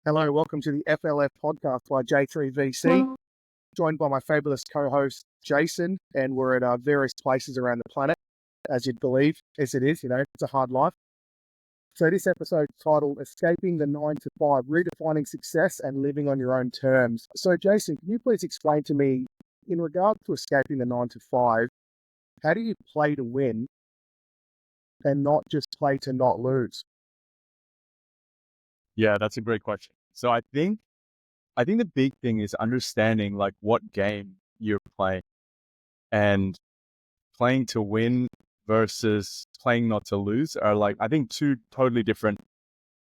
Hello, welcome to the FLF podcast by J3VC, joined by my fabulous co-host Jason, and we're at various places around the planet, as you'd believe, as it is, it's a hard life. So this episode is titled Escaping the 9 to 5, Redefining Success and Living on Your Own Terms. So Jason, can you please explain to me, in regard to escaping the 9 to 5, how do you play to win and not just play to not lose? Yeah, that's a great question. So I think the big thing is understanding like what game you're playing, and playing to win versus playing not to lose are like, I think, two totally different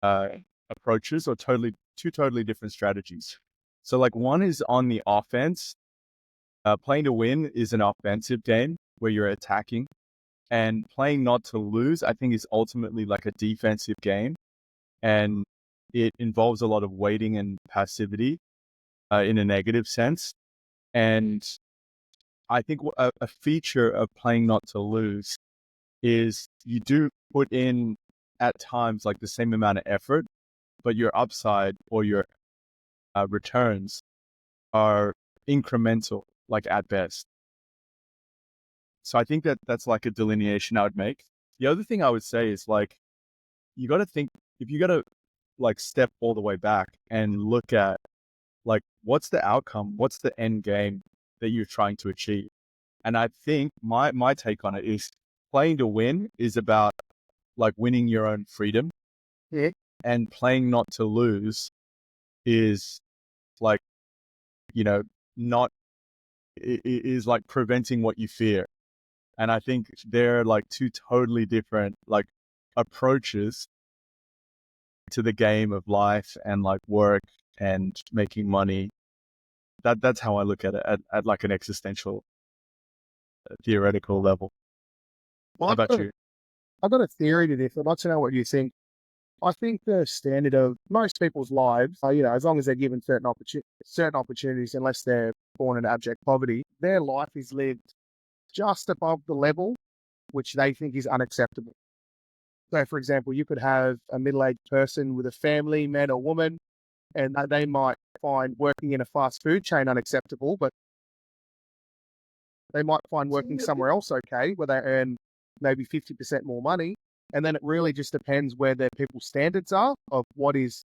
approaches, or two totally different strategies. So like, one is on the offense. Playing to win is an offensive game where you're attacking, and playing not to lose, I think, is ultimately like a defensive game. And it involves a lot of waiting and passivity in a negative sense. And I think a feature of playing not to lose is you do put in at times like the same amount of effort, but your upside or your returns are incremental, like at best. So I think that's like a delineation I would make. The other thing I would say is like, you got to think, if you got to like step all the way back and look at like, what's the outcome? What's the end game that you're trying to achieve? And I think my take on it is playing to win is about like winning your own freedom. Yeah. And playing not to lose is like, not, is like preventing what you fear. And I think they're like two totally different like approaches to the game of life and like work and making money. That's how I look at it at like an existential, theoretical level. Well, How about you? I've got a theory to this. I'd like to know what you think. I think the standard of most people's lives, as long as they're given certain opportunities, unless they're born in abject poverty, their life is lived just above the level which they think is unacceptable. So, for example, you could have a middle-aged person with a family, man or woman, and they might find working in a fast food chain unacceptable, but they might find working somewhere else okay, where they earn maybe 50% more money. And then it really just depends where their people's standards are of what is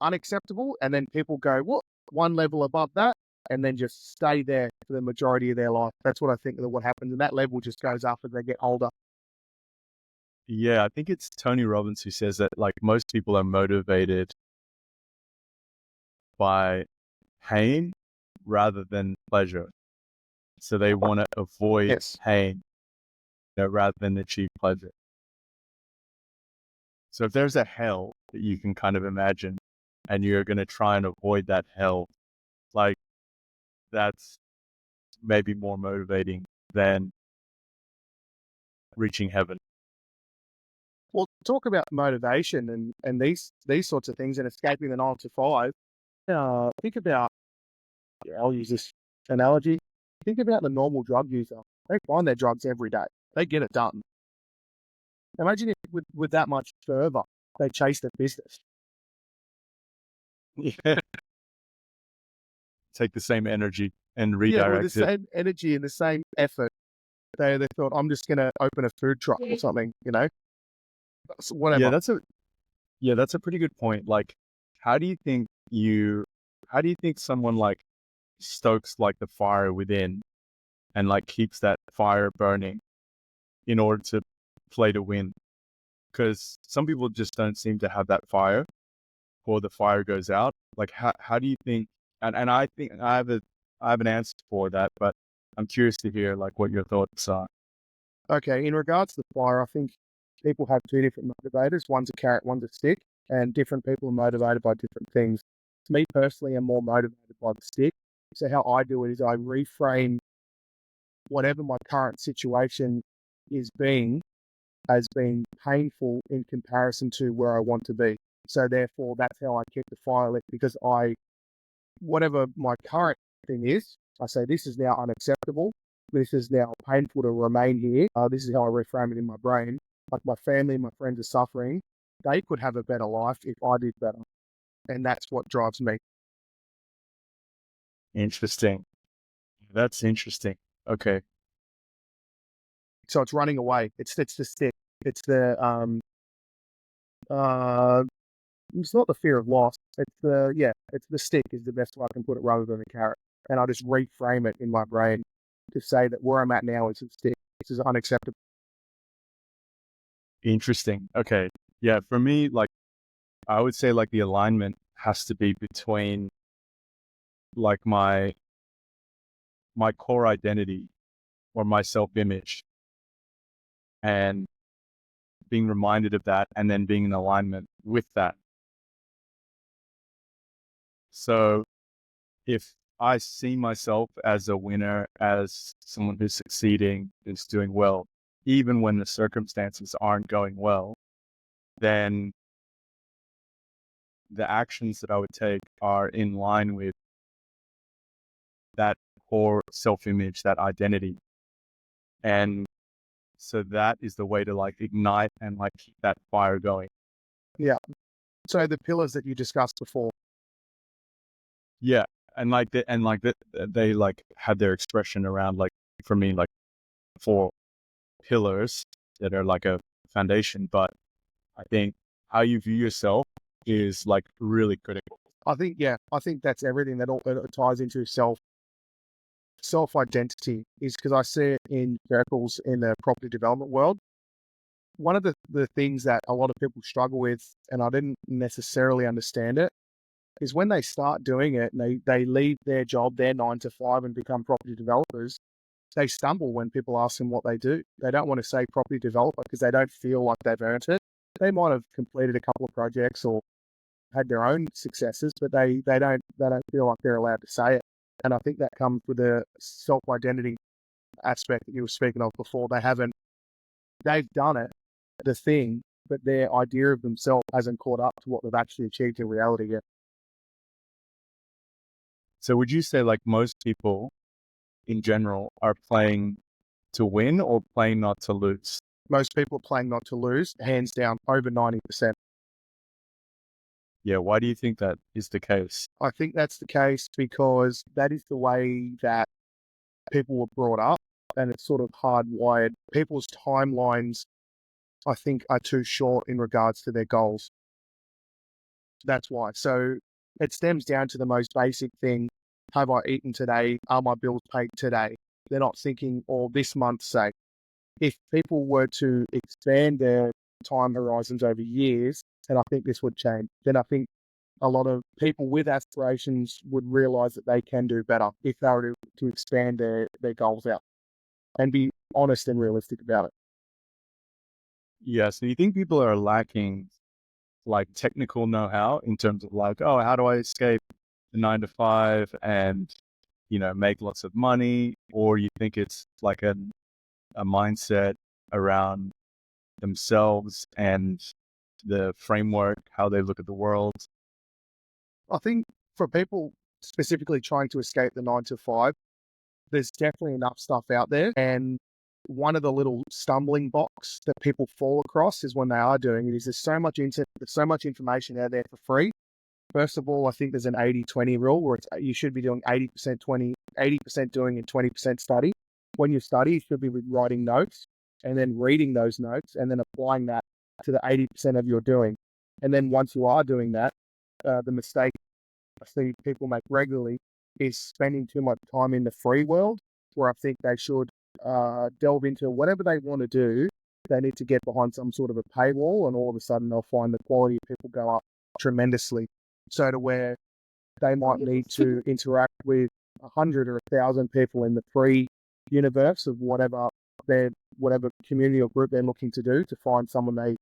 unacceptable. And then people go, well, one level above that, and then just stay there for the majority of their life. That's what I think that what happens. And that level just goes up as they get older. Yeah, I think it's Tony Robbins who says that like most people are motivated by pain rather than pleasure. So they want to avoid Yes. pain, rather than achieve pleasure. So if there's a hell that you can kind of imagine, and you're going to try and avoid that hell, like, that's maybe more motivating than reaching heaven. Well, talk about motivation and these sorts of things and escaping the 9 to 5. Think about, I'll use this analogy. Think about the normal drug user. They find their drugs every day. They get it done. Imagine if with that much fervor, they chase their business. Yeah. Take the same energy and Yeah, with the redirect it. same energy and the same effort. They thought, I'm just going to open a food truck or something, whatever. Yeah, that's a pretty good point. Like, how do you think someone like stokes like the fire within and like keeps that fire burning in order to play to win? Because some people just don't seem to have that fire, or the fire goes out. Like, how do you think? And I think I have an answer for that, but I'm curious to hear like what your thoughts are. Okay, in regards to the fire, I think people have two different motivators. One's a carrot, one's a stick, and different people are motivated by different things. Me personally, I'm more motivated by the stick. So how I do it is I reframe whatever my current situation is being as being painful in comparison to where I want to be. So therefore, that's how I keep the fire lit, because whatever my current thing is, I say this is now unacceptable. This is now painful to remain here. This is how I reframe it in my brain. Like, my family, my friends are suffering. They could have a better life if I did better. And that's what drives me. Interesting. That's interesting. Okay. So it's running away. It's the stick. It's the uh it's not the fear of loss. It's the stick is the best way I can put it rather than the carrot. And I just reframe it in my brain to say that where I'm at now is a stick. This is unacceptable. Interesting. Okay. Yeah. For me, like, I would say like the alignment has to be between like my core identity or my self-image and being reminded of that and then being in alignment with that. So if I see myself as a winner, as someone who's succeeding, who's doing well, even when the circumstances aren't going well, then the actions that I would take are in line with that core self-image, that identity. And so that is the way to like ignite and like keep that fire going. Yeah. So the pillars that you discussed before. Yeah. They like had their expression around like, for me, like 4 pillars that are like a foundation, but I think how you view yourself is like really critical. I think that's everything that all it ties into self identity is because I see it in circles in the property development world. One of the things that a lot of people struggle with, and I didn't necessarily understand it, is when they start doing it and they leave their job, their 9 to 5 and become property developers, they stumble when people ask them what they do. They don't want to say property developer because they don't feel like they've earned it. They might have completed a couple of projects or had their own successes, but they don't feel like they're allowed to say it. And I think that comes with the self-identity aspect that you were speaking of before. They've done it, the thing, but their idea of themselves hasn't caught up to what they've actually achieved in reality yet. So would you say like most people in general are playing to win or playing not to lose? Most people are playing not to lose, hands down, over 90%. Yeah. Why do you think that is the case? I think that's the case because that is the way that people were brought up and it's sort of hardwired. People's timelines, I think, are too short in regards to their goals. That's why. So it stems down to the most basic thing. Have I eaten today? Are my bills paid today? They're not thinking, or this month's sake. If people were to expand their time horizons over years, then I think this would change. Then I think a lot of people with aspirations would realize that they can do better if they were to expand their goals out and be honest and realistic about it. Yeah. So you think people are lacking like technical know-how in terms of like, oh, how do I escape the 9 to 5 and, make lots of money? Or you think it's like a mindset around themselves and the framework, how they look at the world? I think for people specifically trying to escape the 9 to 5, there's definitely enough stuff out there. And one of the little stumbling blocks that people fall across is when they are doing it is there's so much information out there for free. First of all, I think there's an 80-20 rule where you should be doing 80% doing and 20% study. When you study, you should be writing notes and then reading those notes and then applying that to the 80% of your doing. And then once you are doing that, the mistake I see people make regularly is spending too much time in the free world, where I think they should delve into whatever they want to do. They need to get behind some sort of a paywall, and all of a sudden they'll find the quality of people go up tremendously. So to where they might need to interact with 100 or 1,000 people in the free universe of whatever community or group they're looking to do to find someone they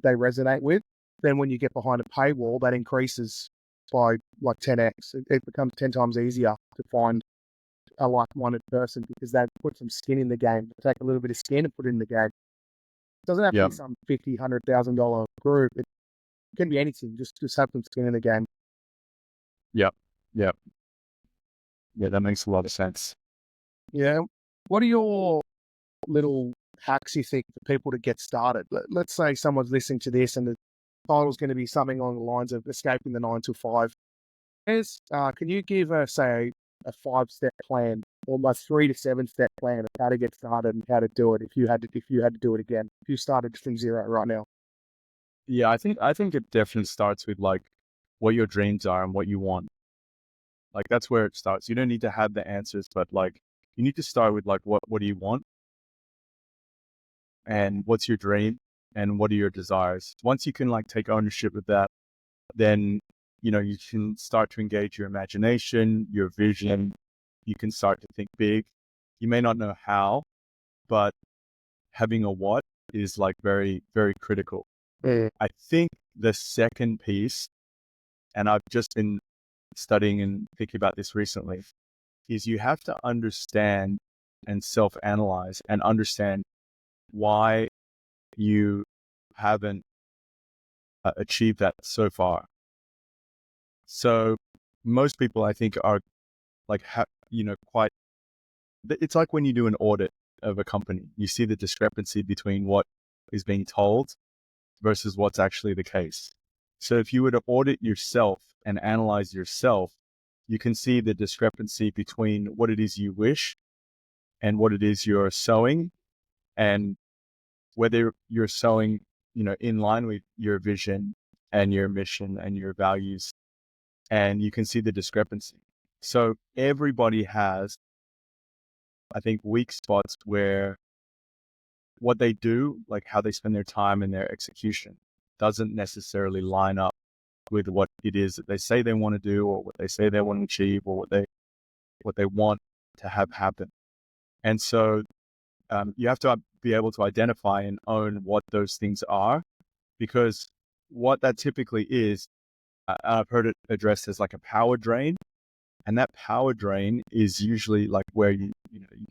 resonate with. Then when you get behind a paywall, that increases by like 10x. It becomes 10 times easier to find a like-minded person because they've put some skin in the game. They take a little bit of skin and put it in the game. It doesn't have to be some $50,000, $100,000 group. It can be anything. Just have some skin in the game. Yep. Yep. Yeah, that makes a lot of sense. Yeah. What are your little hacks you think for people to get started? Let's say someone's listening to this and title's going to be something along the lines of escaping the 9 to 5. Can you give say a 5-step plan, or a 3 to 7-step plan of how to get started and how to do it if you had to do it again, if you started from zero right now? Yeah, I think it definitely starts with like what your dreams are and what you want. Like that's where it starts. You don't need to have the answers, but like you need to start with like what do you want and what's your dream and what are your desires. Once you can like take ownership of that, then you can start to engage your imagination, your vision. You can start to think big. You may not know how, but having a what is like very, very critical. I think the second piece, and I've just been studying and thinking about this recently, is you have to understand and self-analyze and understand why you haven't achieved that so far. So most people, I think, are like, quite. It's like when you do an audit of a company, you see the discrepancy between what is being told versus what's actually the case. So if you were to audit yourself and analyze yourself, you can see the discrepancy between what it is you wish and what it is you're sowing, and whether you're sowing, in line with your vision and your mission and your values, and you can see the discrepancy. So everybody has, I think, weak spots where what they do, like how they spend their time and their execution, doesn't necessarily line up with what it is that they say they want to do, or what they say they want to achieve, or what they want to have happen. And so you have to be able to identify and own what those things are, because what that typically is, I've heard it addressed as like a power drain. And that power drain is usually like where you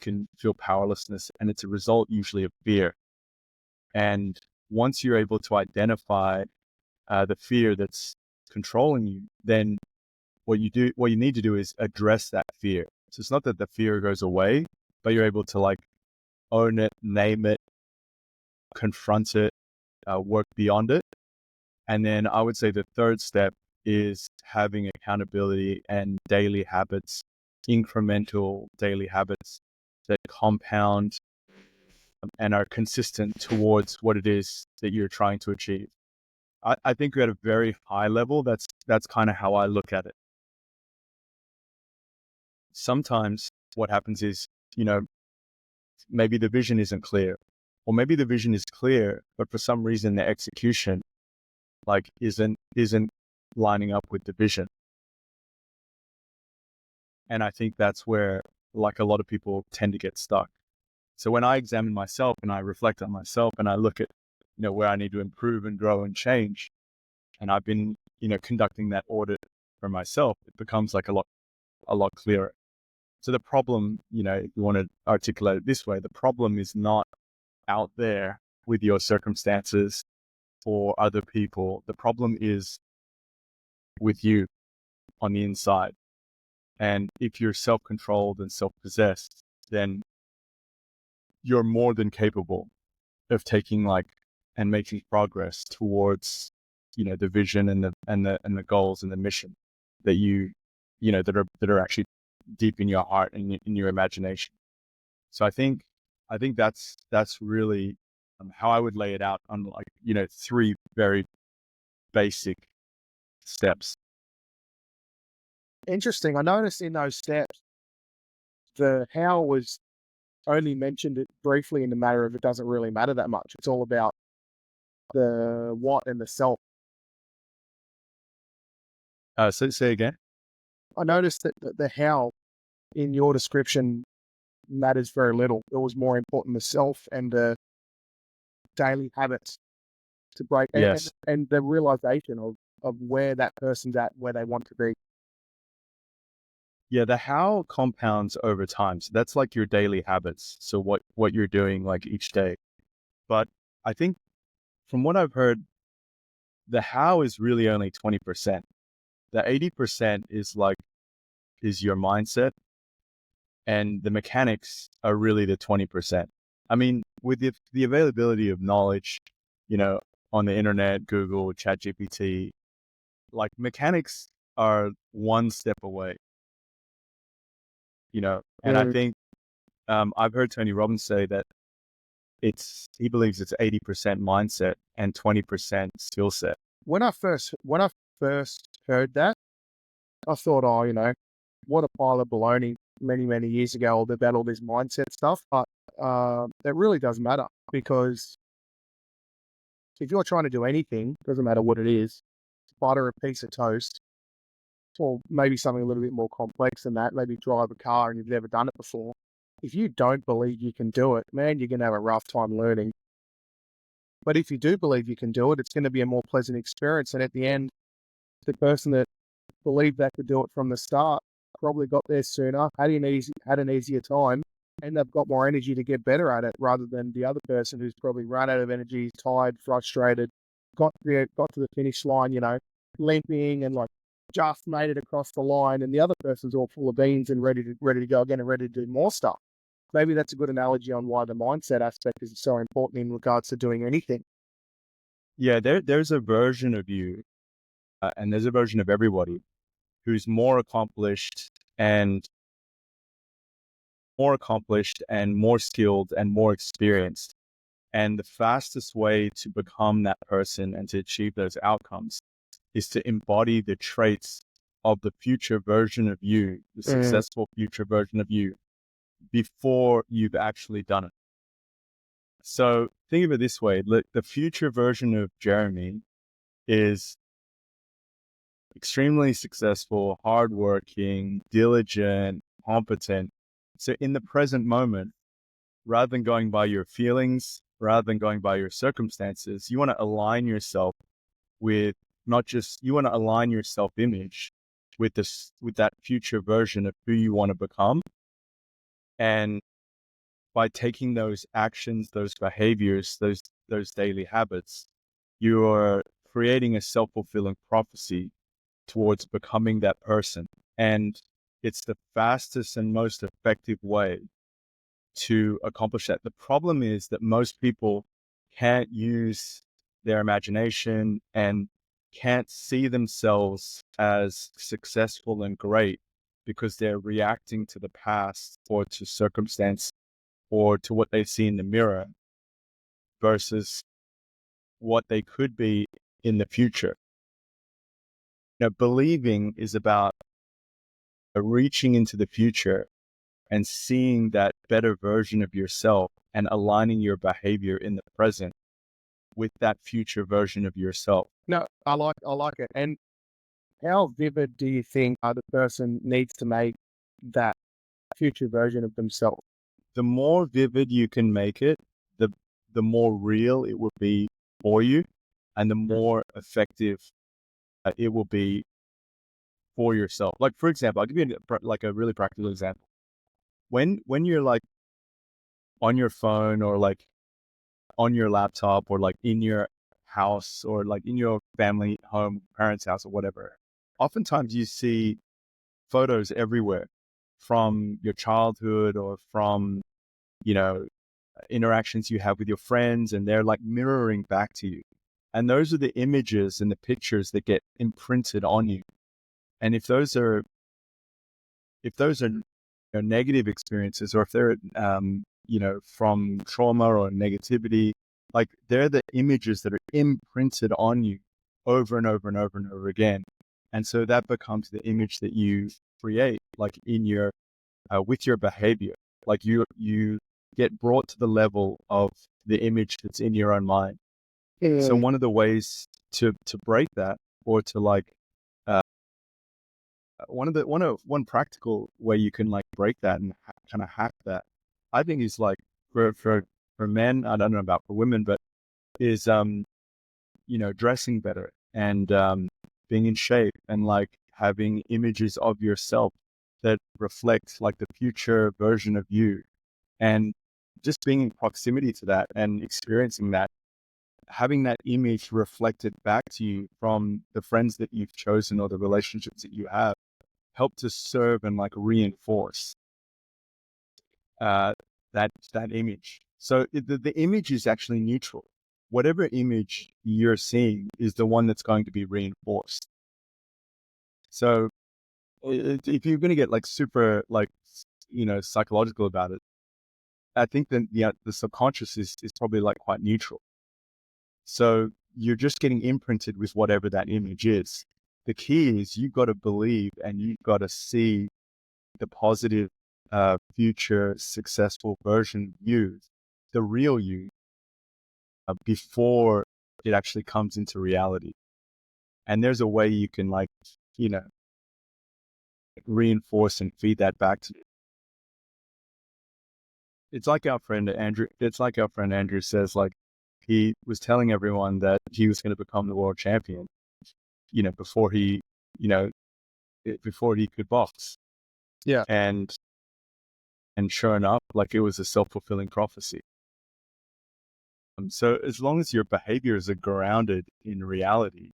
can feel powerlessness, and it's a result usually of fear. And once you're able to identify the fear that's controlling you, then what you need to do is address that fear. So it's not that the fear goes away, but you're able to like own it, name it, confront it, work beyond it. And then I would say the third step is having accountability and daily habits, incremental daily habits that compound and are consistent towards what it is that you're trying to achieve. I think at a very high level, that's kind of how I look at it. Sometimes what happens is, maybe the vision isn't clear, or maybe the vision is clear, but for some reason the execution like isn't lining up with the vision. And I think that's where like a lot of people tend to get stuck. So when I examine myself and I reflect on myself and I look at, where I need to improve and grow and change, and I've been, conducting that audit for myself, it becomes like a lot clearer. So the problem, if you want to articulate it this way, the problem is not out there with your circumstances or other people. The problem is with you on the inside. And if you're self-controlled and self-possessed, then you're more than capable of taking and making progress towards, the vision and the goals and the mission that that are actually deep in your heart and in your imagination. So I think that's really how I would lay it out on 3 very basic steps. Interesting. I noticed in those steps, the how was only mentioned it briefly in the matter of it doesn't really matter that much. It's all about the what and the self. So say again. I noticed that the how in your description matters very little. It was more important the self and the daily habits to break, Yes. and the realization of where that person's at, where they want to be. Yeah, the how compounds over time. So that's like your daily habits. So what you're doing like each day. But I think from what I've heard, the how is really only 20%. The 80% is your mindset, and the mechanics are really the 20%. I mean, with the availability of knowledge, on the internet, Google, ChatGPT, like mechanics are one step away, and I Mm. think, I've heard Tony Robbins say that he believes it's 80% mindset and 20% skill set. When I first heard that, I thought, oh, what a pile of baloney many, many years ago about all this mindset stuff. But it really does matter, because if you're trying to do anything, doesn't matter what it is, butter a piece of toast, or maybe something a little bit more complex than that, maybe drive a car and you've never done it before. If you don't believe you can do it, man, you're going to have a rough time learning. But if you do believe you can do it, it's going to be a more pleasant experience. And at the end, the person that believed they could do it from the start probably got there sooner, had an easier time, and they've got more energy to get better at it, rather than the other person who's probably run out of energy, tired, frustrated, got to the finish line, limping and like just made it across the line, and the other person's all full of beans and ready to go again and ready to do more stuff. Maybe that's a good analogy on why the mindset aspect is so important in regards to doing anything. Yeah, there's a version of you, and there's a version of everybody who's more accomplished and more skilled and more experienced. And the fastest way to become that person and to achieve those outcomes is to embody the traits of the future version of you, the successful future version of you, before you've actually done it. So think of it this way: the future version of Jeromie is extremely successful, hardworking, diligent, competent. So in the present moment, rather than going by your feelings, rather than going by your circumstances, you want to align yourself with you want to align your self-image with that future version of who you want to become. And by taking those actions, those behaviors, those daily habits, you are creating a self-fulfilling prophecy towards becoming that person. And it's the fastest and most effective way to accomplish that. The problem is that most people can't use their imagination and can't see themselves as successful and great because they're reacting to the past or to circumstance or to what they see in the mirror versus what they could be in the future. Believing is about reaching into the future and seeing that better version of yourself and aligning your behavior in the present with that future version of yourself. No, I like it. And how vivid do you think the person needs to make that future version of themselves? The more vivid you can make it, the more real it will be for you, and the more effective it will be for yourself. Like, for example, I'll give you a really practical example. When you're like on your phone or like on your laptop or like in your house or like in your family home, parents' house or whatever, oftentimes you see photos everywhere from your childhood or from, interactions you have with your friends, and they're like mirroring back to you. And those are the images and the pictures that get imprinted on you. And if those are negative experiences, or if they're from trauma or negativity, like they're the images that are imprinted on you over and over and over and over again. And so that becomes the image that you create, like in your with your behavior. Like you get brought to the level of the image that's in your own mind. So one of the ways to break that, or to like one practical way you can like break that and kind of hack that, I think, is like for men. I don't know about for women, but is dressing better and being in shape and like having images of yourself that reflect like the future version of you, and just being in proximity to that and experiencing that, having that image reflected back to you from the friends that you've chosen or the relationships that you have, help to serve and like reinforce that image. So the image is actually neutral. whatever image you're seeing is the one that's going to be reinforced. So if you're going to get like super, like, psychological about it, I think that the subconscious is probably like quite neutral. So you're just getting imprinted with whatever that image is. The key is you've got to believe and you've got to see the positive, future successful version of you, the real you, before it actually comes into reality. And there's a way you can, like, reinforce and feed that back to you. It's like our friend Andrew says, like, he was telling everyone that he was going to become the world champion, before he, before he could box. Yeah. And sure enough, like, it was a self-fulfilling prophecy. So as long as your behaviors are grounded in reality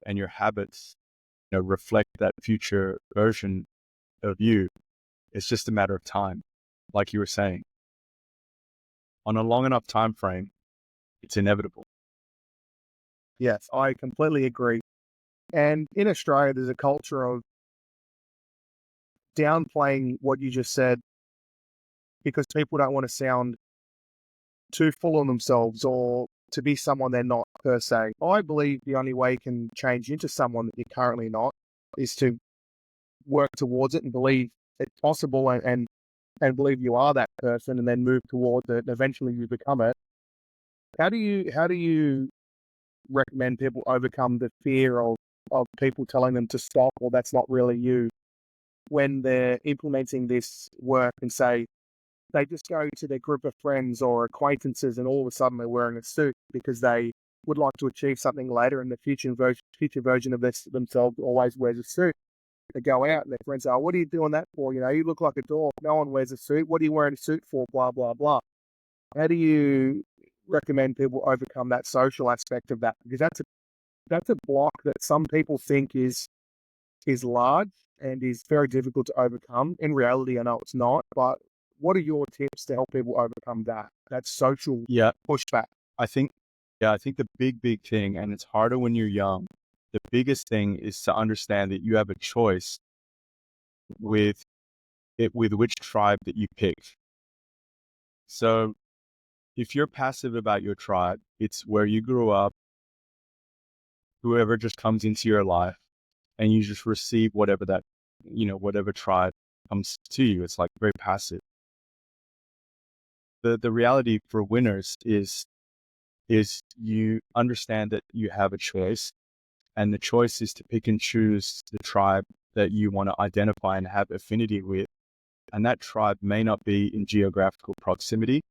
and your habits, reflect that future version of you, it's just a matter of time. Like you were saying, on a long enough time frame, it's inevitable. Yes, I completely agree. And in Australia, there's a culture of downplaying what you just said because people don't want to sound too full on themselves or to be someone they're not per se. I believe the only way you can change into someone that you're currently not is to work towards it and believe it's possible and believe you are that person and then move towards it and eventually you become it. How do you recommend people overcome the fear of people telling them to stop or that's not really you when they're implementing this work and say they just go to their group of friends or acquaintances and all of a sudden they're wearing a suit because they would like to achieve something later and the future version of themselves always wears a suit. They go out and their friends say, "Oh, what are you doing that for? You look like a dog. No one wears a suit. What are you wearing a suit for? Blah, blah, blah." How do you recommend people overcome that social aspect of that? Because that's a block that some people think is large and is very difficult to overcome. In reality, I know it's not, but what are your tips to help people overcome that social pushback? I think the big thing, and it's harder when you're young, the biggest thing is to understand that you have a choice with which tribe that you pick. So if you're passive about your tribe, it's where you grew up, whoever just comes into your life, and you just receive whatever that, whatever tribe comes to you. It's like very passive. The reality for winners is you understand that you have a choice, and the choice is to pick and choose the tribe that you want to identify and have affinity with. And that tribe may not be in geographical proximity.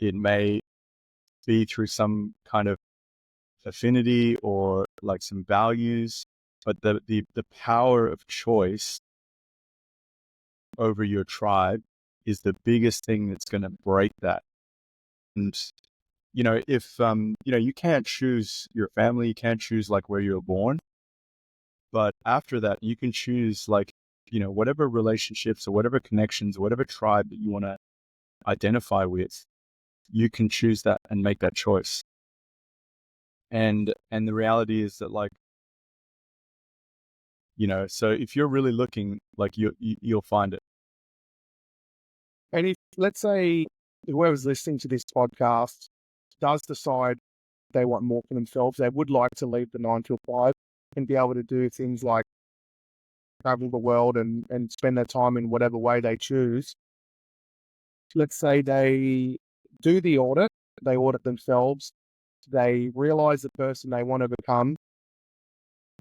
It may be through some kind of affinity or like some values, but the power of choice over your tribe is the biggest thing that's going to break that. And if you can't choose your family, you can't choose like where you were born, but after that you can choose like whatever relationships or whatever connections or whatever tribe that you want to identify with, you can choose that and make that choice. And the reality is that, like, so if you're really looking, like, you'll find it. And if, let's say, whoever's listening to this podcast does decide they want more for themselves, they would like to leave the 9 to 5 and be able to do things like travel the world and spend their time in whatever way they choose. Let's say they do the audit, they audit themselves, they realize the person they want to become,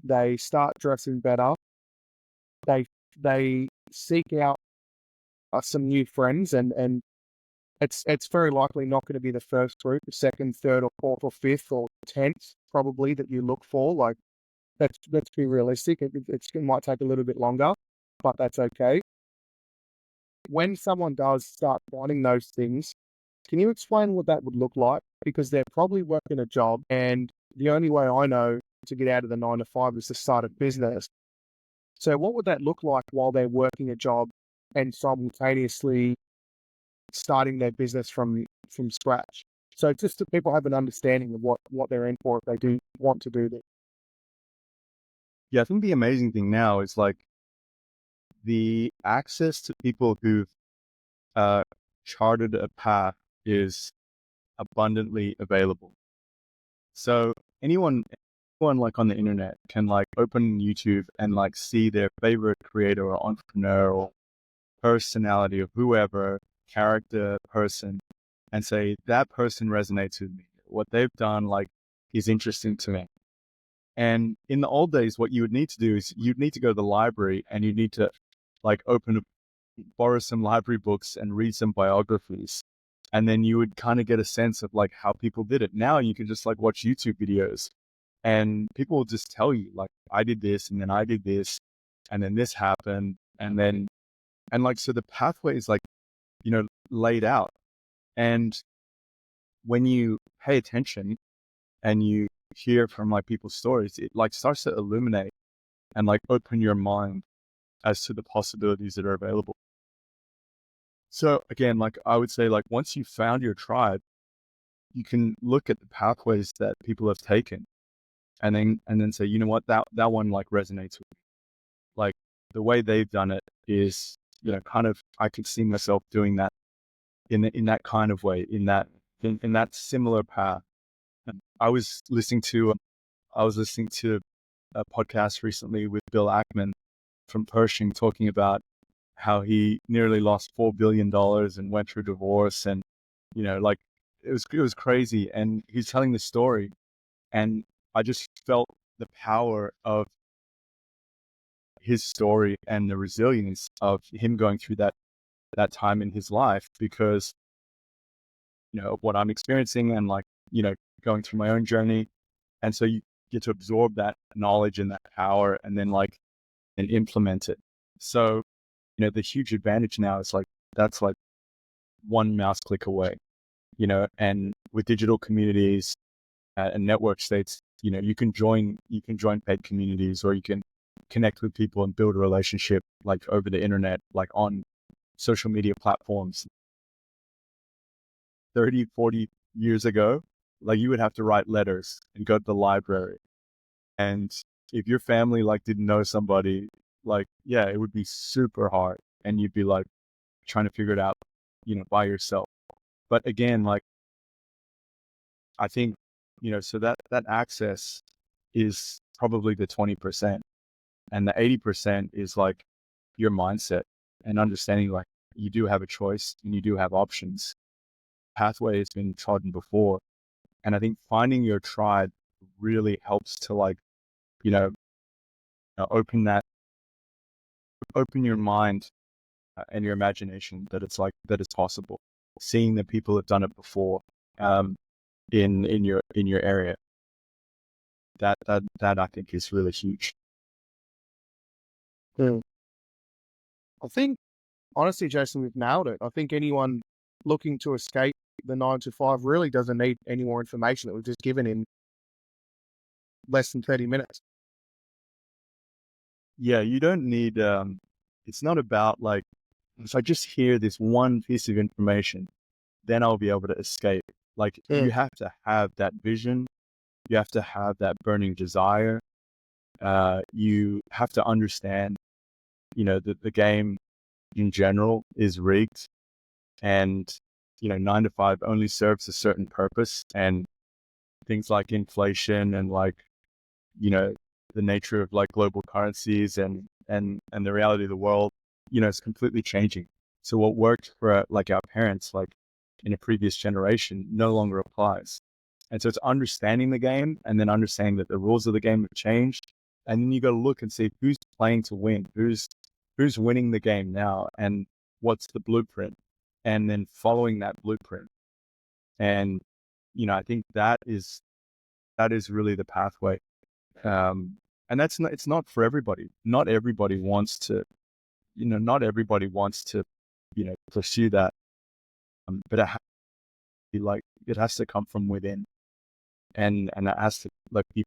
they start dressing better, they seek out some new friends and it's very likely not going to be the first group, the second, third, or fourth, or fifth, or 10th probably that you look for. Like, let's be realistic. It might take a little bit longer, but that's okay. When someone does start finding those things, can you explain what that would look like? Because they're probably working a job, and the only way I know to get out of the 9 to 5 is to start a business. So what would that look like while they're working a job and simultaneously starting their business from scratch. So just that people have an understanding of what they're in for if they do want to do this. Yeah, I think the amazing thing now is like the access to people who've charted a path is abundantly available. So anyone like on the internet can like open YouTube and like see their favorite creator or entrepreneur or personality of whoever, character, person, and say that person resonates with me. What they've done like is interesting to me. And in the old days, what you would need to do is you'd need to go to the library and you'd need to like borrow some library books and read some biographies. And then you would kind of get a sense of like how people did it. Now you can just like watch YouTube videos and people will just tell you like, I did this and then I did this and then this happened. And like, so the pathway is like, laid out. And when you pay attention and you hear from like people's stories, it like starts to illuminate and like open your mind as to the possibilities that are available. So again, like I would say, like once you've found your tribe, you can look at the pathways that people have taken and then say, you know what, that one like resonates with me. Like the way they've done it is, kind of, I could see myself doing that in that kind of way, in that similar path. And I was listening to a podcast recently with Bill Ackman from Pershing talking about how he nearly lost $4 billion and went through divorce. And, like it was crazy. And he's telling the story. And I just felt the power of his story and the resilience of him going through that time in his life because, of what I'm experiencing and like, going through my own journey. And so you get to absorb that knowledge and that power and then and implement it. So, the huge advantage now is like, that's like one mouse click away, and with digital communities and network states, you can join paid communities or you can connect with people and build a relationship like over the internet, like on social media platforms. 30, 40 years ago, like you would have to write letters and go to the library. And if your family like didn't know somebody, like, yeah, it would be super hard. And you'd be like trying to figure it out, by yourself. But again, like, I think, so that access is probably the 20%. And the 80% is like your mindset and understanding like you do have a choice and you do have options. Pathway has been trodden before. And I think finding your tribe really helps to like, open your mind and your imagination that it's possible. Seeing that people have done it before, in your area, that I think is really huge. I think, honestly, Jason, we've nailed it. I think anyone looking to escape the 9 to 5 really doesn't need any more information that we've just given in less than 30 minutes. Yeah, you don't need, it's not about like, if I just hear this one piece of information, then I'll be able to escape. Like you have to have that vision. You have to have that burning desire. You have to understand, that the game in general is rigged and, 9 to 5 only serves a certain purpose, and things like inflation and like, the nature of like global currencies and the reality of the world, is completely changing. So what worked for like our parents, like in a previous generation, no longer applies. And so it's understanding the game and then understanding that the rules of the game have changed. And then you got to look and see who's playing to win, who's winning the game now, and what's the blueprint, and then following that blueprint. And, I think that is really the pathway. And it's not for everybody. Not everybody wants to, pursue that. But it has to come from within, and it has to like be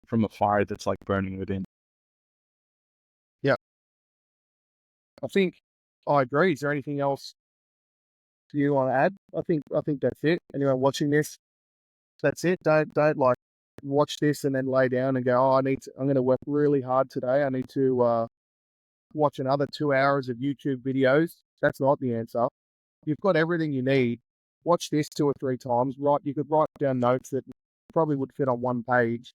from a fire that's like burning within. Yeah, I think I agree. Is there anything else you want to add? I think that's it. Anyone watching this, that's it. Don't like watch this and then lay down and go, oh, I'm going to work really hard today. I need to watch another 2 hours of YouTube videos. That's not the answer. You've got everything you need. Watch this 2 or 3 times. You could write down notes that probably would fit on one page.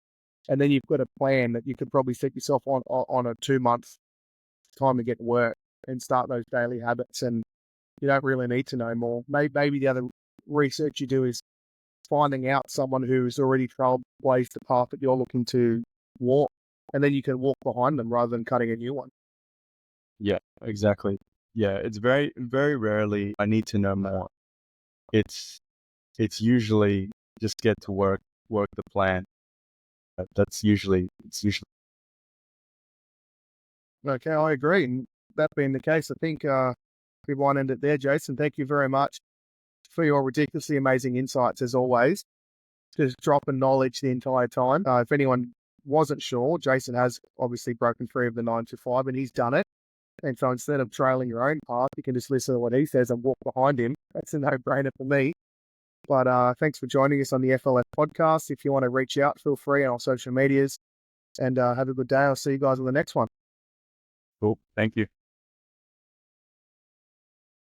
And then you've got a plan that you could probably set yourself on a 2-month time to get to work and start those daily habits. And you don't really need to know more. Maybe the other research you do is finding out someone who's already trailblazed the path that you're looking to walk, and then you can walk behind them rather than cutting a new one. Yeah, exactly. Yeah, it's very, very rarely I need to know more. It's usually just get to work the plan. It's usually. Okay, I agree. And that being the case, I think we might end it there, Jason. Thank you very much for your ridiculously amazing insights as always. Just dropping knowledge the entire time. If anyone wasn't sure, Jason has obviously broken free of the 9 to 5 and he's done it. And so instead of trailing your own path, you can just listen to what he says and walk behind him. That's a no-brainer for me. But thanks for joining us on the FLF podcast. If you want to reach out, feel free on our social medias. And have a good day. I'll see you guys on the next one. Cool. Thank you.